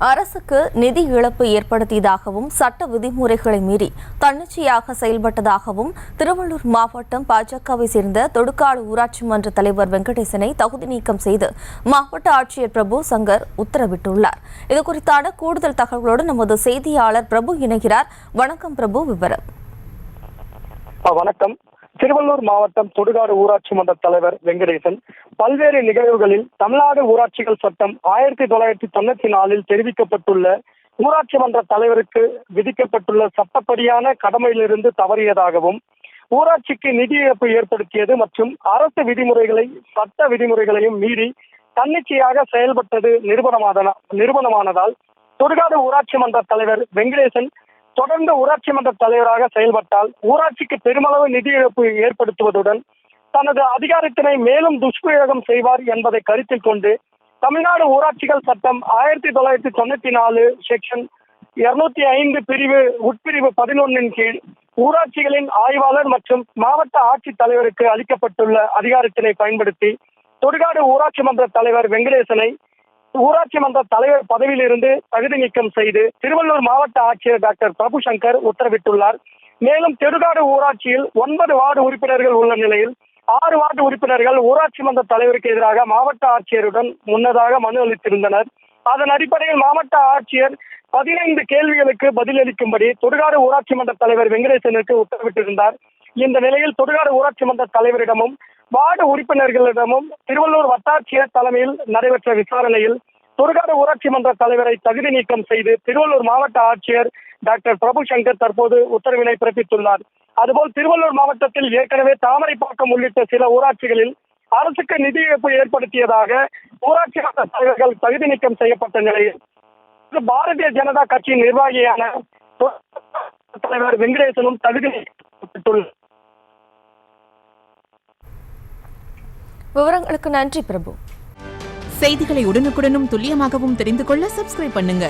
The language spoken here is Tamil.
அரசுக்கு நிதி இழப்பு ஏற்படுத்தியதாகவும் சட்ட விதிமுறைகளை மீறி தன்னிச்சையாக செயல்பட்டதாகவும் திருவள்ளூர் மாவட்டம் பாஜகவை சேர்ந்த தொடுக்காடு ஊராட்சி மன்ற தலைவர் வெங்கடேசனை தகுதி நீக்கம் செய்து மாவட்ட ஆட்சியர் பிரபு சங்கர் உத்தரவிட்டுள்ளார். இதுகுறித்தான கூடுதல் தகவலோடு நமது செய்தியாளர் பிரபு இணைகிறார். வணக்கம் பிரபு, விவரம். வணக்கம். திருவள்ளூர் மாவட்டம் தொடுகாடு ஊராட்சி மன்ற தலைவர் வெங்கடேசன் பல்வேறு நிகழ்வுகளில் தமிழ்நாடு ஊராட்சிகள் சட்டம் 1994 தெரிவிக்கப்பட்டுள்ள ஊராட்சி மன்ற தலைவருக்கு விதிக்கப்பட்டுள்ள சட்டப்படியான கடமையிலிருந்து தவறியதாகவும், ஊராட்சிக்கு நிதி இழப்பு ஏற்படுத்தியது மற்றும் அரசு விதிமுறைகளை சட்ட விதிமுறைகளையும் மீறி தன்னிச்சையாக செயல்பட்டது நிரூபணமானதால் தொடுகாடு ஊராட்சி மன்ற தலைவர் வெங்கடேசன் தொடர்ந்து ஊராட்சி மன்ற தலைவராக செயல்பட்டால் ஊராட்சிக்கு பெருமளவு நிதி இழப்பு ஏற்படுத்துவதுடன் தனது அதிகாரத்தினை மேலும் துஷ்பிரயோகம் செய்வார் என்பதை கருத்தில் கொண்டு தமிழ்நாடு ஊராட்சிகள் சட்டம் 1994 செக்ஷன் 205 பிரிவு உட்பிரிவு 11 கீழ் ஊராட்சிகளின் ஆய்வாளர் மற்றும் மாவட்ட ஆட்சித் தலைவருக்கு அளிக்கப்பட்டுள்ள அதிகாரத்தினை பயன்படுத்தி தொடுகாடு ஊராட்சி மன்ற தலைவர் வெங்கடேசனை ஊராட்சி மன்ற தலைவர் பதவியிலிருந்து தகுதி நீக்கம் செய்து திருவள்ளூர் மாவட்ட ஆட்சியர் டாக்டர் பிரபு சங்கர் உத்தரவிட்டுள்ளார். மேலும் தொடுகாடு ஊராட்சியில் 9 வார்டு உறுப்பினர்கள் உள்ள நிலையில் 6 வார்டு உறுப்பினர்கள் ஊராட்சி மன்ற தலைவருக்கு எதிராக மாவட்ட ஆட்சியருடன் முன்னதாக மனு அளித்திருந்தனர். அதன் அடிப்படையில் மாவட்ட ஆட்சியர் 15 கேள்விகளுக்கு பதிலளிக்கும்படி தொடுகாடு ஊராட்சி மன்ற தலைவர் வெங்கடேசனுக்கு உத்தரவிட்டிருந்தார். இந்த நிலையில் தொடுகாடு ஊராட்சி மன்ற தலைவரிடமும் வார்டு உறுப்பினர்களிடமும் திருவள்ளூர் வட்டாட்சியர் தலைமையில் நடைபெற்ற விசாரணையில் தொடுகாடு ஊராட்சி மன்ற தலைவரை தகுதி நீக்கம் செய்து திருவள்ளூர் மாவட்ட ஆட்சியர் டாக்டர் பிரபு சங்கர் தற்போது உத்தரவினை பிறப்பித்துள்ளார். அதுபோல் திருவள்ளூர் மாவட்டத்தில் ஏற்கனவே தாமரைப்பாக்கம் உள்ளிட்ட சில ஊராட்சிகளில் அரசுக்கு நிதி இழப்பு ஏற்படுத்தியதாக ஊராட்சி மன்ற தலைவர்கள் தகுதி நீக்கம் செய்யப்பட்ட நிலையில் பாரதிய ஜனதா கட்சியின் நிர்வாகியான தலைவர் வெங்கடேசனும் தகுதி நீக்கப்பட்டுள்ளார். விவரங்களுக்கு நன்றி பிரபு. செய்திகளை உடனுக்குடனும் துல்லியமாகவும் தெரிந்து கொள்ள சப்ஸ்கிரைப் பண்ணுங்க.